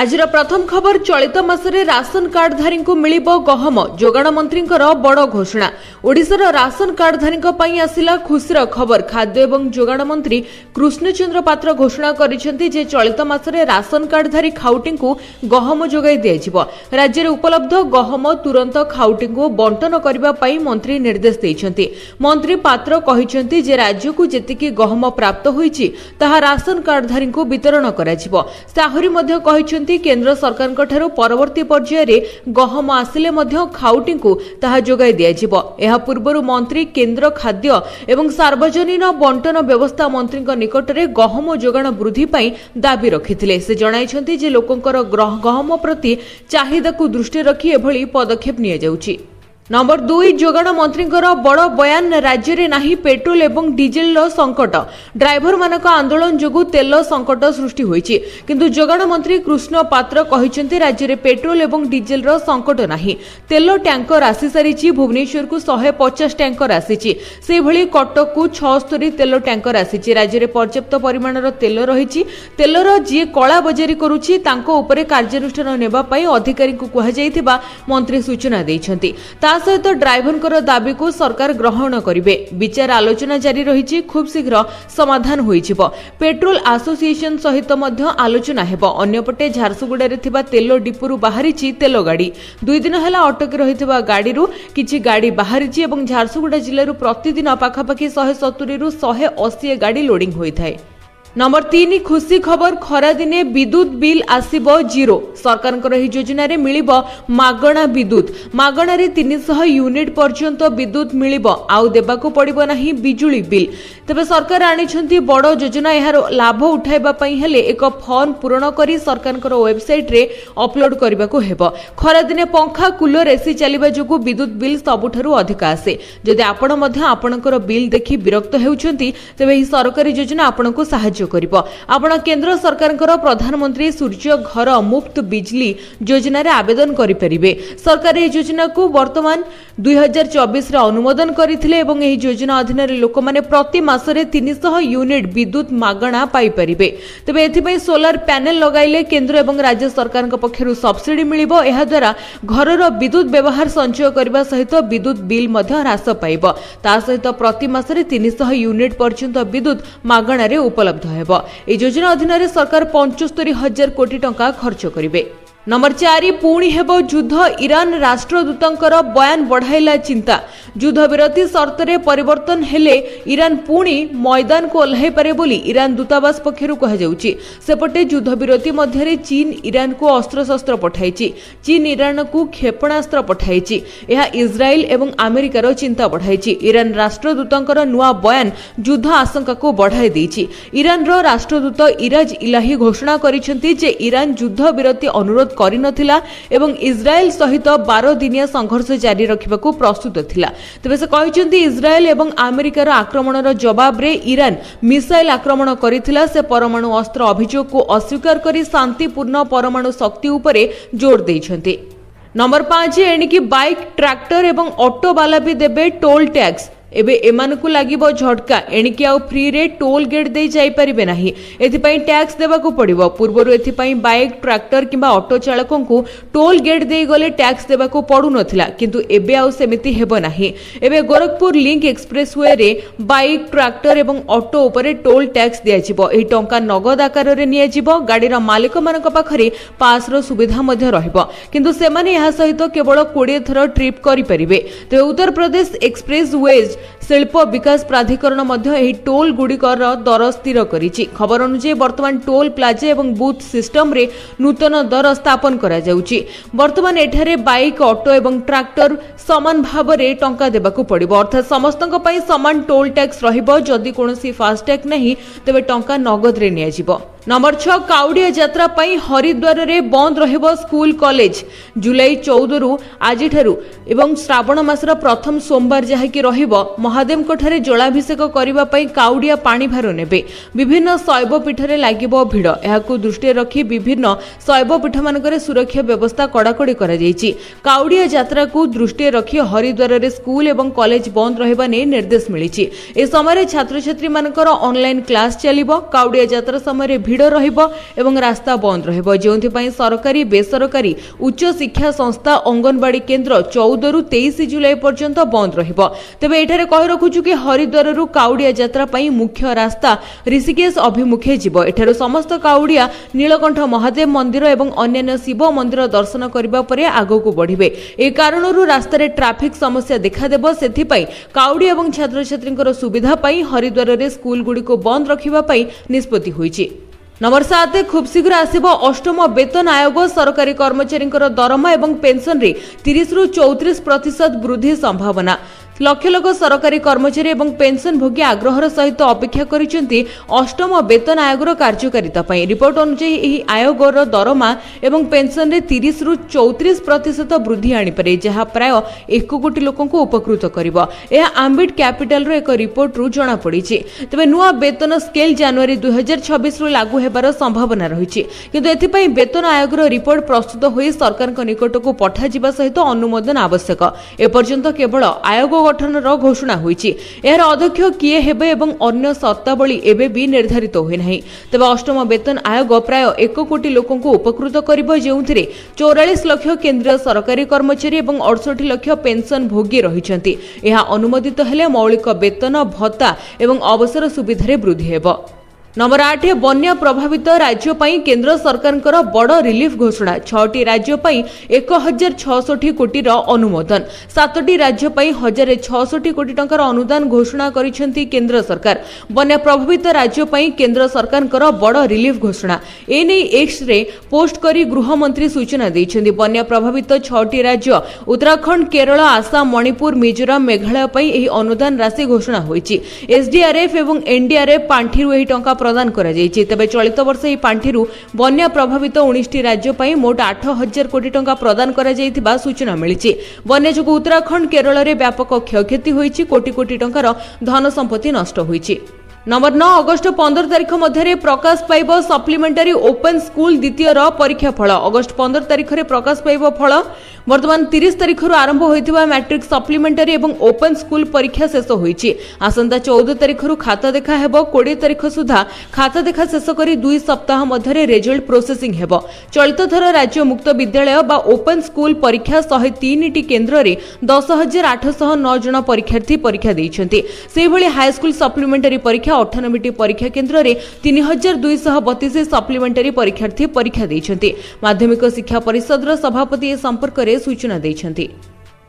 आज प्रथम खबर चलित मासरे राशन कार्डधारी को मिलिबो गहम जोगाण मंत्री बड़ घोषणा। ओडिशार राशन कार्डधारी आसिला खुशीर खबर। खाद्य एवं जोगाण मंत्री कृष्णचंद्र पात्र घोषणा करिसेंति जे चलित मासरे राशन कार्डधारी खाउटी को गहम जोगाई दियाजिबो। राज्य में उपलब्ध गहम तुरंत खाउटी को बंटन करबा पई मंत्री निर्देश दैछंती। मंत्री पात्र कहिसेंति जे राज्य को जेतिकी गहम प्राप्त होईछि ताहा राशन कार्डधारी को वितरण कराजिबो। से आहुरी मध्ये कहिसेंति केंद्र सरकार ठारू परवर्ती पर्यायर गहम आसिले मध्य खाउटी को ताहा जोगाई दियाजिबो। एहा पूर्वरु मंत्री केंद्र खाद्य एवं सार्वजनिक बंटन व्यवस्था मंत्री निकटरे गहम जोगाण वृद्धि पई दाबी रखिथिले। से जणाइछंती जे लोकंकर गहम प्रति चाहिदा को दृष्टि रखी एभली पदक्षेप निया जाउछि। नंबर 2 जोगाण मंत्री बड़ बयान। राज्य में नाही पेट्रोल एवं डीजेल संकट। ड्राइवर मानक आंदोलन जोगु तेल संकट सृष्टि होईछि, किंतु जोगाण मंत्री कृष्ण पात्र कहिसेंति राज्य में पेट्रोल एवं डीजेल संकट नाही। तेल टैंकर आसी सारिछि। भुवनेश्वर को 150 टैंकर आसीछि। से भली कटक को 76 तेल टैंकर आसीछि। राज्य में पर्याप्त परिमाणर तेल रहिछि। तेलर जी कला बजारी करुछि तांको उपरे कार्यानुष्ठान नेबा पई अधिकारी को कुहा जायथिबा मंत्री सूचना दैछंती। सहित ड्राइवर दाबी को सरकार ग्रहण करेंगे। विचार आलोचना जारी रही। खूब शीघ्र समाधान हो। पेट्रोल एसोसिएशन सहित आलोचना हेब। अन्यपटे झारसुगुड़ा थिबा तेल डिपुरु बाहरी तेल गाड़ी 2 दिन है अटकी रही गाड़ी किछि गाड़ी बाहरी और झारसुगुड़ा जिलूर प्रतिदिन पाखापाखि 170 रु 180 गाड़ी लोडिंग होता है। नंबर 3 खुशी खबर। खरा दिने विद्युत बिल आसीबो जीरो। सरकार योजना रे मिलिबो मागणा विद्युत। मागणा रे 300 यूनिट पर्यंत विद्युत मिलिबो। आउ देबाको पड़िबो नाही बिजुली बिल। तबे सरकार आनिछंती बड़ योजना। यार लाभ उठाइबा पई हेले एक फॉर्म पूर्ण करी सरकार वेबसाइट रे अपलोड करबाको हेबो। खरा दिने पंखा कूलर एसी चलिबा जोगु विद्युत बिल सबुठारु अधिक आसे। जदि आपण मध्ये आपणकर बिल देखि विरक्त हेउछंती तबे ही सरकारी योजना आपणको सहायता आपण केंद्र सरकार प्रधानमंत्री सूर्य घर मुफ्त बिजली योजना रे आवेदन करि परिबे। सरकार ए योजना को वर्तमान 2024 रे अनुमोदन करथिले एवं एही योजना अधीन रे लोक माने प्रति मासरे 300 यूनिट विद्युत मागणा पाई परिबे। तबे एथि पई सोलर पैनल लगाइले केंद्र एवं राज्य सरकार पक्षरु सब्सिडी मिलिबो। एहा द्वारा घरर विद्युत व्यवहार संचय करबा सहित विद्युत बिल मध्ये ह्रास पाइबो। ता सहित प्रति मासरे 300 यूनिट पर्यंत विद्युत मागणा रे उपलब्ध हेबो। ए योजना अधीन सरकार 75,000 कोटी टंका खर्च करिवे। नंबर 4 पुणी हेबो युद्ध। ईरान राष्ट्रदूतंकर बयान बढ़ाइला चिंता। युद्ध विरति शर्त रे परिवर्तन हेले ईरान पुणी मैदान को ओल्हाई पारे बोली ईरान दूतावास पक्षरु कहा जाउची। सेपटे युद्ध विरति मध्यरे चीन ईरान को अस्त्रशस्त्र पठाइची। चीन ईरान को क्षेपणास्त्र पठाइची। एहा इजराइल एवं अमेरिकार चिंता बढ़ाइची। ईरान राष्ट्रदूतंकर नुआ बयान युद्ध आशंका को बढ़ाई देइची। ईरान रो राष्ट्रदूत इराज इलाही घोषणा करिसेंति जे ईरान युद्ध विरति अनुरोध करि नथिला एवं इजराइल सहित 12 दिनिया संघर्ष जारी रखिबाकू प्रस्तुत थिला। तबे से कहिसेंति इजराइल एवं अमेरिकार आक्रमणर जवाब रे ईरान मिसाइल आक्रमण करिथिला। से परमाणु अस्त्र अभियोग को अस्वीकार करी शांतिपूर्ण परमाणु शक्ति उपरे जोर दैछंती। नंबर 5 एणिकी बाइक ट्रैक्टर एवं ऑटो वाला भी देबे टोल टैक्स। एबे एमानकु लागिबो झटका। एणिकी आउ फ्री रे टोल गेट दे जाई परिबे नाही। एथिपई टैक्स देबाकू पड़िबो। पूर्वरु एथिपई बाइक ट्रैक्टर किंबा ऑटो चालकंकु टोल गेट दे गले टैक्स देबाकू पड़ु नथिला, किंतु एबे आउ सेमिति हेबो नाही। एबे गोरखपुर लिंक एक्सप्रेसवे रे बाइक ट्रैक्टर एवं ऑटो उपरे टोल टैक्स दियाजिबो। एही टंका नगद आकार रे नियाजिबो। गाडीर मालिक मानक पाखरे पास रो सुविधा मध्ये रहिबो, किंतु सेमाने यहा सहित केवल 20 थर ट्रिप करि परिबे। ते उत्तर प्रदेश एक्सप्रेसवेज शिल्प विकास प्राधिकरण टोल गुड़िकर दर स्थिर करिछि। खबर अनुसार वर्तमान टोल प्लाजा एवं बूथ सिस्टम रे नूतन दर स्थापन करा जाउछि। वर्तमान एठारे बाइक ऑटो एवं ट्रैक्टर समान भाव रे टंका देबाकू पड़िबो। अर्थात समस्तक पई समान टोल टैक्स रहिबो। जदि कोनोसी फास्टैग नहीं तबे टंका नगद रे निया जिवो। नंबर 6 काउडिया यात्रा पई हरिद्वार रे बंद रहिबो स्कूल कॉलेज। जुलाई 14 रु आज ठारू एवं श्रावण मासर प्रथम सोमवार जहा कि रहिबो महादेव कोठारे जलाभिषेक करिबा पई काउडिया पानी भार नेबे। विभिन्न शैव पीठरे लागिबो भिड़। एहाकू दृष्टि रखी विभिन्न शैव पीठ मानकरे सुरक्षा व्यवस्था कड़ाकड़ी करा जायछि। काउडिया यात्रा को दृष्टि रखी हरिद्वार रे स्कूल एवं कॉलेज बंद रहिबा नै निर्देश मिलिछि। ए समय छात्र छात्री मानकर ऑनलाइन क्लास चलिबो। काउडिया यात्रा समय भिड़ रहिबो एवं रास्ता बंद रहिबो जेउंथि सरकारी बेसरकारी उच्च शिक्षा संस्था अंगनवाड़ी केन्द्र 14 रु 23 जुलाई पर्यंत बंद रहिबो। तेबे एठारे कहि रखुछु कि हरिद्वार रु काउडिया यात्रा पई मुख्य रास्ता ऋषिकेश अभिमुखे जिवो। एठारे समस्त काउडिया नीलकंठ महादेव मंदिर एवं अन्य शिव मंदिर दर्शन करबा परे आगो को बढ़िबे। ए कारणरू रास्तारे ट्रैफिक समस्या देखा देबो। सेथिपई काउडी एवं छात्र छात्रींकर सुविधा पई हरिद्वार रे स्कूल गुडी को बंद रखिबा पई निष्पत्ति होईछि। नंबर 7 खूब शीघ्र आसिबो अष्टम वेतन आयोग। सरकारी कर्मचारींकर दरमा एवं पेंशन रे 30 रु 34% वृद्धि संभावना। लक्ष लक्ष सरकारी कर्मचारी एवं पेंशन भोगी आग्रहर सहित अपेक्षा करिसेंती अष्टम वेतन आयोगर कार्यकारिता पई। रिपोर्ट अनुसार एही आयोगर दरमा एवं पेंशन रे 30 रु 34% वृद्धि आनी पारे जहा प्राय 1 कोटी लोकन को उपकृत करिवो। एहा आम्बिट कैपिटल रो एक रिपोर्ट रु जणा पड़िछि। तबे नुवा वेतन स्केल जनवरी 2026 रु लागू हेबार संभावना रहिछि किंतु एथि पई वेतन आयोगर रिपोर्ट प्रस्तुत होई सरकार निकट को पठा जिबा सहित अनुमोदन आवश्यक। ए पर्यंत केवल आयोग गठनर घोषणा होईछि। एहार अध्यक्ष किए हेबे एवं अन्य शर्तावली एबे भी निर्धारित होई नाही। तबे अष्टम वेतन आयोग प्राय 1 कोटी लोकन को उपकृत करिबो जेउथिरे 44 लाख केंद्रीय सरकारी कर्मचारी एवं 68 लाख पेंशन भोगी रहिछंती। एहा अनुमोदित हेले मौलिक वेतन भत्ता एवं अवसर सुविधारे वृद्धि हेबो। नंबर 8 बन्या प्रभावित राज्य पई केंद्र सरकारଙ୍କର बड़ रिलीफ घोषणा। 6टी राज्य पई 1066 कोटी अनुमोदन। 7टी राज्य पई 1066 कोटी टंकार अनुदान घोषणा करिसेंती केंद्र सरकार। बन्या प्रभावित राज्य पई केंद्र सरकारଙ୍କର बड़ रिलीफ घोषणा ए नै एक्स रे पोस्ट करी गृह मंत्री सूचना दैछंती। बन्या प्रभावित 6टी राज्य उत्तराखंड केरल आसाम मणिपुर मिजोराम मेघालय पई एही अनुदान राशि घोषणा होईछि। एसडीआरएफ एवं एनडीआरएफ पांठिरु एही टंका प्रदान करा जायछि। तबे चलित वर्ष एही पांठिरु बन्या प्रभावित 19टी राज्य पई मोट 8000 कोटी टंका प्रदान करा जायथिबा सूचना मिलिछि। बन्या जोगु उत्तराखंड केरल रे व्यापक क्षयक्षति होईछि। कोटी कोटी टंकार धन संपत्ति नष्ट होईछि। नंबर 9 अगस्त 15 तारिख मध्य प्रकाश पाइब सप्लीमेंटारी ओपन स्कूल द्वितीय परीक्षा फल। अगस्त 15 तारिख रे प्रकाश पाइब फल। वर्तमान 30 तारिख रु आरंभ होइतिबा मैट्रिक सप्लीमेंटारी एवं ओपन स्कूल परीक्षा शेष होईछि। आसंता 14 तारिख रु खाता देखा हेबो। 20 तारिख सुधा खाता देखा शेष करी 2 सप्ताह मध्य रिजल्ट प्रोसेसिंग हेबो। चलित थर राज्य मुक्त विद्यालय बा ओपन स्कूल परीक्षा 103 टी केन्द्र रे 10809 जन परीक्षार्थी परीक्षा दैछंती। सेहि भली हाई स्कूल सप्लीमेंटारी परीक्षा 98 टी परीक्षा केन्द्र रे 3232 सप्लीमेंटारी परीक्षार्थी परीक्षा दैछंती। माध्यमिक शिक्षा परिषद सभापति ए संपर्क रे सूचना दैछंती।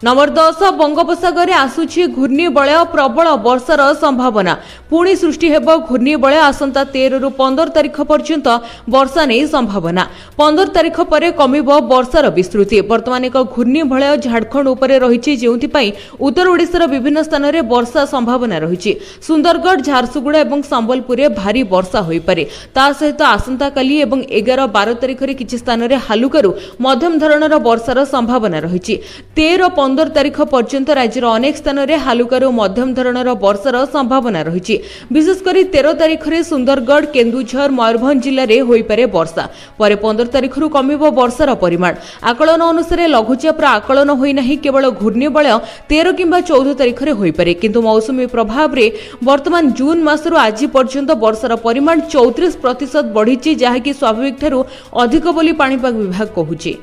नंबर 10 बंगोपसागर आसुछि घूर्णिबलय प्रबल वर्षार संभावना। पुणी सृष्टि हेबो घूर्णिबलय। आसंता 13 रु 15 तारिख पर्यंत वर्षा नै संभावना। 15 तारिख परे कमिबो वर्षार विस्तृति। वर्तमान एक घूर्णिबलय झारखंड उपरे रहिछि जेउथि पई उत्तर ओडिसार विभिन्न स्थान रे वर्षा संभावना रहिछि। सुंदरगढ़ झारसुगुड़ा एवं संबलपुर रे भारी वर्षा होई पारे। ता सहित आसंता काली एवं 11-12 तारिख रे किछि स्थान रे हालुकारू मध्यम धरणर वर्षार संभावना रहिछि। 13-15 तारिख पर्यंत राज्यर अनेक स्थान रे हालुकारू मध्यम धरणर वर्षार संभावना रहिछि। विशेषकर 13 तारिख रे सुंदरगढ़ केन्दुझर मयूरभंज जिल्ला रे होई पारे वर्षा। परे 15 तारिख रु कमिबो वर्षार परिमाण। आकलन अनुसार लघुचापर आकलन होई नाही। केवल घूर्णिबलय 13 किंबा 14 तारिख रे होई पारे किंतु मौसुमी प्रभाव रे वर्तमान जून मासरू आज पर्यंत वर्षार परिमाण 34% बढ़िछि जहाकि स्वाभाविक ठारू अधिक बोली पाणीपाग विभाग कहूछि।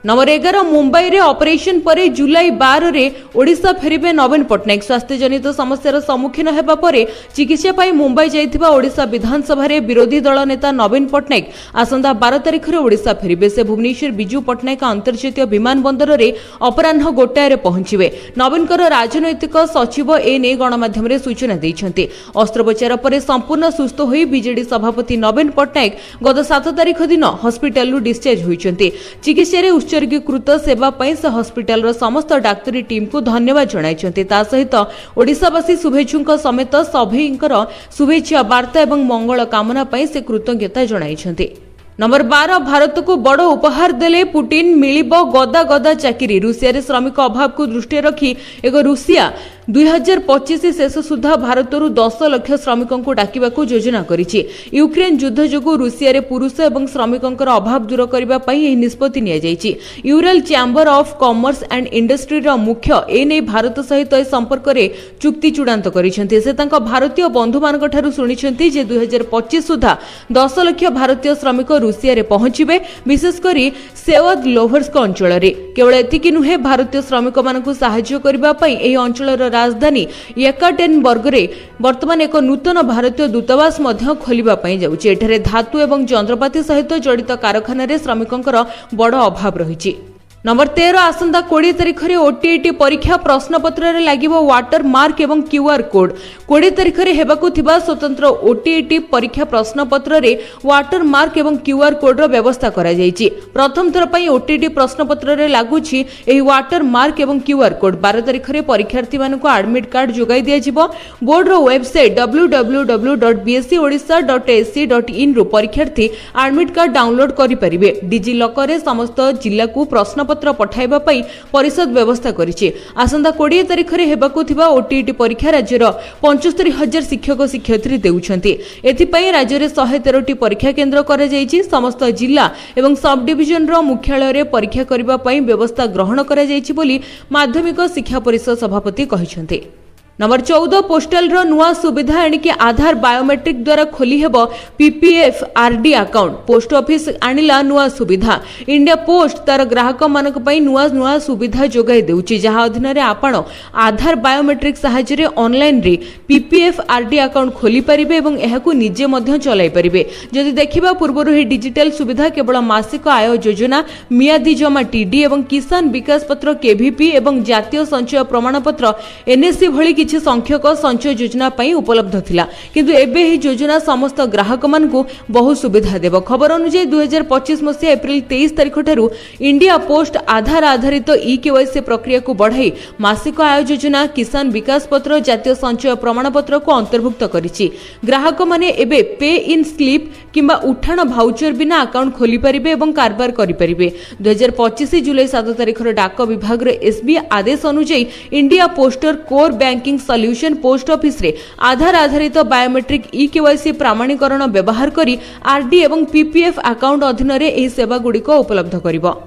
नंबर 11 मुंबई रे ऑपरेशन परे जुलाई 12 रे ओडिशा फेरिबे नवीन पटनायक। स्वास्थ्य जनित समस्यार सम्मुखीन हेबा परे चिकित्सा पाई मुंबई जाइथिबा ओडिशा विधानसभा रे विरोधी दल नेता नवीन पटनायक आसंता 12 तारिख रे ओडिशा फेरिबे। से भुवनेश्वर बिजू पटनायक अंतर्जातीय विमान बंदर रे अपराह्न 1 रे पहुंचिबे। नवीनकर राजनैतिक सचिव ए ने गणमाध्यम रे सूचना दैछंती। अस्त्रोपचार परे संपूर्ण सुस्थ होई बीजेडी सभापति नवीन पटनायक गत 7 तारिख दिन हॉस्पिटल रु डिस्चार्ज होइछंती। चिकित्सा रे उत्सर्गीकृत सेवा पई से हॉस्पिटल रो समस्त डाक्टरी टीम को धन्यवाद जणाइछंती। ता सहित ओडिसावासी शुभेच्छुक समेत सभींकर शुभेच्छा वार्ता एवं मंगल कामना पई से कृतज्ञता जणाइछंती। नंबर 12 भारत को बड़ उपहार देले पुटिन। मिलिबो गदा गदा चाकरी। रूसिया रे श्रमिक अभाव को दृष्टि रखी एक रूसिया 2025 शेष सुधा भारतरू 10 लाख श्रमिकों डाकिबाकू योजना करिछि। यूक्रेन युद्ध जोगु रूसिया रे पुरुष एवं श्रमिकों अभाव दूर करबा पई एही निष्पत्ति निया जायछि। यूरल chamber of commerce and industry रो मुख्य एने भारत सहित ए संपर्क रे चुक्ति चूड़ांत करिसेंति। से तांका भारतीय बंधु मानक ठारू सुनिसेंति जे 2025 सुधा 10 लाख भारतीय श्रमिक रूसिया रे पहुंचिबे, विशेष करी सेवद लोभर्स्क अंचल रे। केवल एतिकी नुहे, भारतीय श्रमिक मानकु सहायता करबा पई एही अंचलर राजधानी येकाटेनबर्ग रे वर्तमान एक नूतन भारतीय दूतावास मध्य खोलिबा पई जाउछि। एठारे धातु एवं यंत्रपाति सहित जड़ित कारखाना रे श्रमिकंकर बड़ अभाव रहिछि। नंबर 13 आसंता 20 तारिख रे ओटीईटी परीक्षा प्रश्नपत्र रे लागिबो वाटर मार्क एवं क्यूआर कोड। 20 तारिख रे हेबाकू थिबा स्वतंत्र ओटीईटी परीक्षा प्रश्नपत्र रे वाटर मार्क एवं क्यूआर कोड रो व्यवस्था करा जायछि। प्रथम थर पई ओटीईटी प्रश्नपत्र रे लागुछि एही वाटर मार्क एवं क्यूआर कोड। 12 तारिख रे परीक्षार्थी मानको एडमिट कार्ड जोगाई दिया जिवो। बोर्ड रो वेबसाइट www.bscodisha.ac.in रो परीक्षार्थी एडमिट कार्ड डाउनलोड करि परिबे। डिजी लॉकर रे समस्त जिल्ला को प्रश्न पठाइबा पई परिषद व्यवस्था करिछि। आसंता 20 तारिख रे हेबाकू थिबा ओटीईटी परीक्षा राज्यर 75,000 शिक्षक शिक्षयित्री देउछन्ति। एथि पई राज्य रे 113टी परीक्षा केंद्र करा जायछि। समस्त जिल्ला एवं सब डिविजन रो मुख्यालय रे परीक्षा करिबा पई व्यवस्था ग्रहण करा जायछि बोली माध्यमिक शिक्षा परिषद सभापति कहिसन्ति। नंबर 14 पोस्टल रो नुआ सुविधा एणिके आधार बायोमेट्रिक द्वारा खोली हेबो PPF RD account. Post office आनिला नुआ सुविधा। इंडिया पोस्ट तार ग्राहक मानक पई नुआ सुविधा जोगाई देउची, जहा अधीन रे आपण आधार बायोमेट्रिक सहायता रे ऑनलाइन रे पीपीएफ आरडी अकाउंट खोली परिबे एवं एहाकू निजे मध्य चलाई परिबे। जदि देखिबा पूर्वरु हे डिजिटल सुविधा केवल मासिक आय योजना, मियादी जमा टीडी एवं किसान विकास पत्र केवीपी एवं जातीय संचय प्रमाण पत्र एनएससी भली किछि संख्यक संचय योजना पई उपलब्ध थिला, किंतु एबे ही योजना समस्त ग्राहक मानकू बहु सुविधा देबो। खबर अनुसार 2025 मसिया एप्रिल 23 तारिख ठारू इंडिया पोस्ट आधार आधारित ई-केवाईसी प्रक्रिया को बढ़ाई मासिक आय योजना, किसान विकास पत्र, जातीय संचय प्रमाण पत्र को अंतर्भुक्त करिछि। ग्राहक माने एबे पे इन स्लिप किंबा उठाण भाउचर बिना अकाउंट खोली परिबे एवं कारबार करि परिबे। 2025 जुलाई 7 तारिख रो डाक विभाग रे एसबी आदेश अनुसार India poster core banking solution post office रे आधार आधारित बायोमेट्रिक ई-केवाईसी प्रमाणीकरण व्यवहार करी आरडी एवं पीपीएफ अकाउंट अधीन रे एही सेवा गुड़िक उपलब्ध करिवो।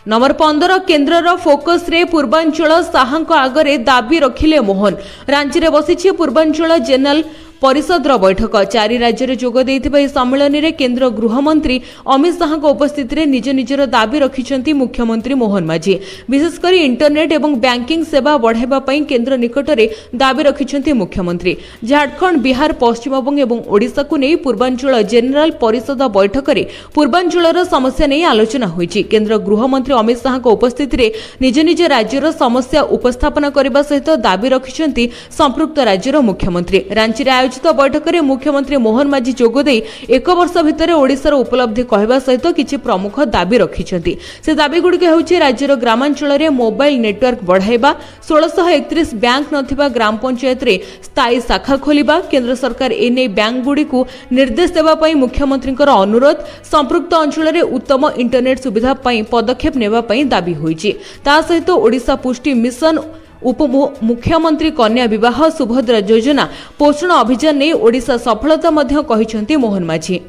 नंबर 15 केंद्र रो फोकस रे पूर्वांचल साहांक आगरे दाबी रखिले मोहन। रांची रे बसिछि पूर्वांचल जनरल परिषद बैठक। 4 राज्य रे जोग देइथिबा ए सम्मेलन रे केंद्र गृह मंत्री अमित शाह को उपस्थिति रे निज निजर दाबी रखिछन्ती मुख्यमंत्री मोहन माझी। विशेषकर इंटरनेट एवं बैंकिंग सेवा बढ़ाइबा पई केंद्र निकट रे दाबी रखिछन्ती मुख्यमंत्री। झारखंड, बिहार, पश्चिम बंग एवं ओडिशा को नै पूर्वांचल जनरल परिषद बैठक रे पूर्वांचलर समस्या नै आलोचना होईछि। केंद्र गृह मंत्री अमित शाह को उपस्थिति रे निज निज राज्यर समस्या उपस्थापन करबा सहित दाबी रखिछन्ती संपृक्त राज्यर मुख्यमंत्री। रांची रे बैठक में मुख्यमंत्री मोहन माझी जोगदे 1 वर्ष भितर ओडिशार उपलब्धि कहवा सहित किछि प्रमुख दाबी रखिछन्ति। से दाबी गुड़िक हेउछि राज्यर ग्रामांचल रे मोबाइल नेटवर्क बढ़ाइबा, 1631 बैंक नथिबा ग्राम पंचायत रे स्थायी शाखा खोलिबा, केंद्र सरकार एने बैंक गुड़िकु निर्देश देबा पई मुख्यमंत्रीकर अनुरोध, संपृक्त अंचल रे उत्तम इंटरनेट सुविधा पई पदक्षेप नेबा पई दाबी होईछि। ता सहित ओडिशा पुष्टि मिशन, उप मुख्यमंत्री कन्या विवाह सुभद्रा योजना, पोषण अभियान ने ओडिशा सफलता मध्य कहिसंती मोहन माझी।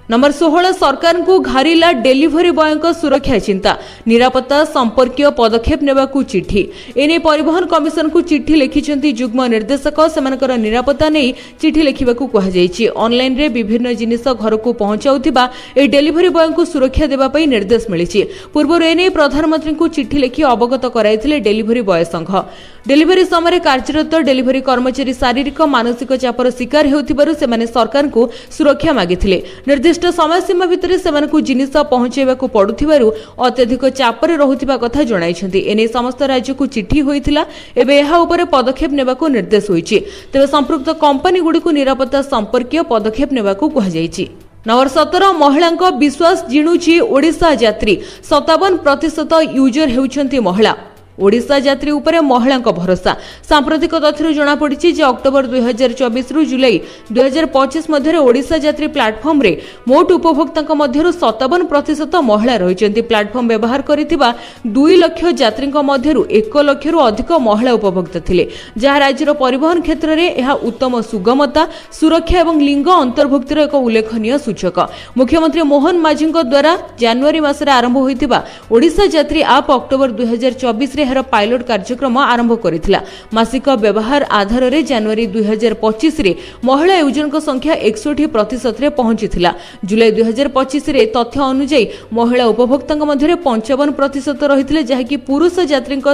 नंबर 16 सरकार को घारिला डेलीवरी बॉय सुरक्षा चिंता, निरापत्ता संपर्कीय पदक्षेप नेबाकू चिठी। एने परिवहन कमिशन को चिठी लिखिछंती जुग्म निर्देशक। सेमानकर निरापत्ता नै चिठी लिखिबाकू कहा जायछि। ऑनलाइन रे विभिन्न जिनिस घर को पहुंचाउथिबा ए डेलीवरी बॉय को सुरक्षा देबा पई निर्देश मिलिछि। पूर्व एने प्रधानमंत्री को चिठी लिखि अवगत कराइथिले डेलीवरी बॉय संघ। डेलीवरी समय कार्यरत डेलीवरी कर्मचारी शारीरिक मानसिक चापर शिकार हेउथिबारु सेमाने सरकार को सुरक्षा मागिथिले। निर्दिष्ट समय सीमा भितर सेमानकु जिनिस पहुंचाइबाकू पडुथिबारु अत्यधिक चापर रहुथिबा कथा जणाइछन्ति। एने समस्त राज्य को चिठी होइथिला। एबे एहा उपरे पदक्षेप नेबाकू निर्देश होइछि। तेबे संपृक्त कंपनी गुडीकू निरापत्ता संपर्कीय पदक्षेप नेबाकू कहा जायछि। नंबर 17 महिलांको विश्वास जिणुछि ओडिशा यात्री, 57% यूजर हेउछन्ति महिला। ओडिशा यात्री उपरे महिलांक भरोसा। सांप्रतिक तथ्यରୁ जणा पड़िछि जे अक्टोबर 2024 रु जुलाई 2025 मध्य ओडिशा यात्री प्लाटफॉर्म रे मोट उपभोक्तांक मध्यरु 57% महिला रहिसेंती। प्लाटफॉर्म व्यवहार करिथिबा 2 लाख यात्रींक मध्यरु 1 लाख रु अधिक महिला उपभोक्ता थिले, जहा राज्यर परिवहन क्षेत्र में यह उत्तम सुगमता, सुरक्षा और लिंग अंतर्भुक्तिर एक उल्लेखनीय सूचक। मुख्यमंत्री मोहन माझी द्वारा जनवरी मासरे आरंभ होइतिबा ओडिशा यात्री आप अक्टोबर 2024 रे एहार पायलट कार्यक्रम आरंभ करिथिला। मासिक व्यवहार आधार रे जनवरी 2025 रे महिला यूजरक संख्या 61% रे पहुंचीथिला। जुलाई 2025 रे तथ्य अनुसार महिला उपभोक्तांक मध्यरे 55% रहिथिले, जहाकि पुरुष यात्रीक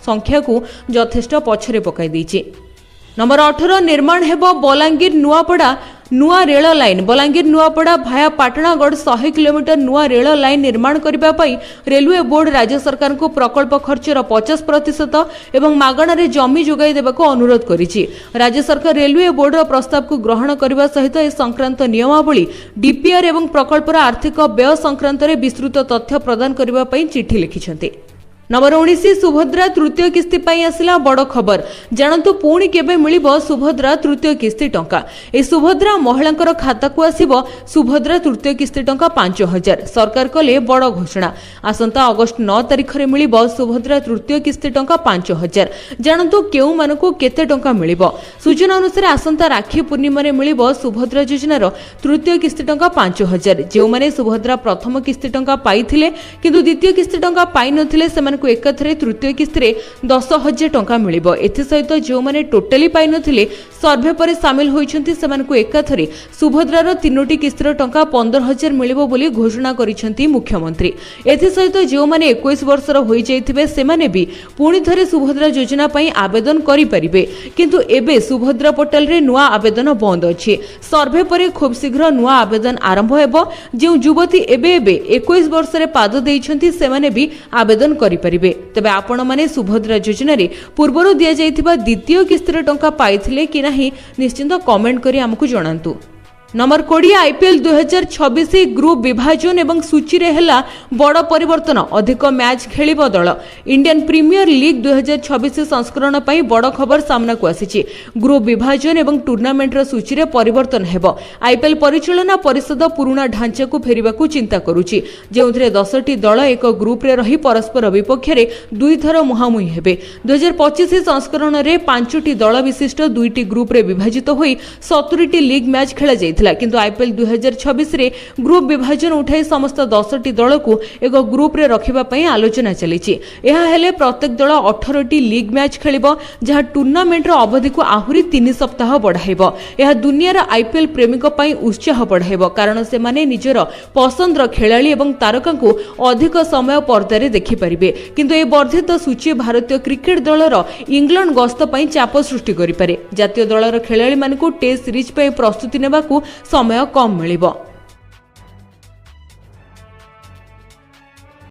संख्या को यथेष्ट पछरे पकाई दैछि। नंबर 18 निर्माण हेबो बलांगीर नुआपड़ा नुआ रेल लाइन। बलांगीर नुआपड़ा भाया पाटणागढ़ 100 किलोमीटर नुआ रेल लाइन निर्माण करबा पई रेलवे बोर्ड राज्य सरकार को प्रकल्प खर्चर 50% एवं मागणारे जमी जोगाई देबाको अनुरोध करिछि। राज्य सरकार रेलवे बोर्ड प्रस्ताव को ग्रहण करबा सहित ए संक्रांत नियमावली, डीपीआर एवं प्रकल्पर आर्थिक व्यय संक्रांत रे विस्तृत तथ्य प्रदान करबा पई चिठी लिखिछन्ते। नंबर 19 सुभद्रा तृतीय किस्ती पाई आसिला बड़ खबर। जानतु पुणी केबे मिलिबो सुभद्रा तृतीय किस्ती टंका। ए सुभद्रा महिलांकर खाता को आसिबो सुभद्रा तृतीय किस्ती टंका 5000। सरकार कले बड़ घोषणा। आसंता अगस्त 9 तारिख रे मिलिबो सुभद्रा तृतीय किस्ती टंका 5000। जानतु केउ मानको केते टंका मिलिबो। सूचना अनुसार आसंता राखी पूर्णिमा रे मिलिबो सुभद्रा योजनार तृतीय किस्ती टंका 5000। जेउ माने सुभद्रा प्रथम किस्ती टंका पाइथिले किंतु द्वितीय किस्ती टंका पाइ नथिले सेमान एकथरे तृतीय किस्ती रे 10,000 टंका मिलिबो। एथि सहित जो माने टोटली पाइ नथिले सर्वे परे शामिल होइछन्ति सेमानकु एकथरे सुभद्रार 3टी किस्तीर टंका 15,000 मिलिबो बोली घोषणा करिछन्ति मुख्यमंत्री। एथि सहित जो माने 21 वर्षर होई जाइथिबे सेमाने भी पुणी थरे सुभद्रा योजना पई आवेदन करि परिबे, किंतु एबे सुभद्रा पोर्टल रे नुआ आवेदन बंद अछि। सर्वे परे खूब शीघ्र नुआ आवेदन आरंभ हेबो। जे युवती एबे 21 वर्ष रे पाद देइछन्ति सेमाने भी आवेदन करि परिबे। तबे आपण माने सुभद्रा योजना रे पूर्वरु दिया जाइथिबा द्वितीय किस्तीर टंका पाइथिले कि नाही निश्चिंत कमेंट करी हमकु जणांतु। नंबर 20 आईपीएल 2026 ग्रुप विभाजन एवं सूची रे हेला बड़ परिवर्तन। अधिक मैच खेलिबो दल। इंडियन प्रीमियर लीग 2026 संस्करण पई बड़ खबर सामना को आसीछि। ग्रुप विभाजन एवं टूर्नामेंट रो सूची रे परिवर्तन हेबो। आईपीएल परिचालना परिषद पुराना ढांचा को फेरिबाकू चिंता करूछि, जेउथरे 10टी दल एक ग्रुप रे रही परस्पर विपक्ष रे दुई थर मुहामुही हेबे। 2025 संस्करण रे 5टी दल विशिष्ट 2टी ग्रुप रे विभाजित होई 70टी लीग मैच खेला जाइथिला। किंतु आईपीएल 2026 रे ग्रुप विभाजन उठाई समस्त 10टी दल को एक ग्रुप रे रखिबा पई आलोचना चलीछि। एहा हेले प्रत्येक दल 18टी लीग मैच खेलिबो, जहा टूर्नामेंट रो अवधि को आहुरी 3 सप्ताह बढ़ाइबो। एहा दुनियार आईपीएल प्रेमिक पई उत्साह बढ़ाइबो, कारण से माने निजर पसंदर खेलाड़ी एवं तारका को अधिक समय पर्दा रे देखि परिबे। किंतु ए वर्धित सूची भारतीय क्रिकेट दलर इंग्लैंड गस्त पई चाप सृष्टि करि पारे। जातीय दलर खेलाड़ी मानकु टेस्ट सीरीज पई प्रस्तुति नेबाकू समय कम मिलिबो।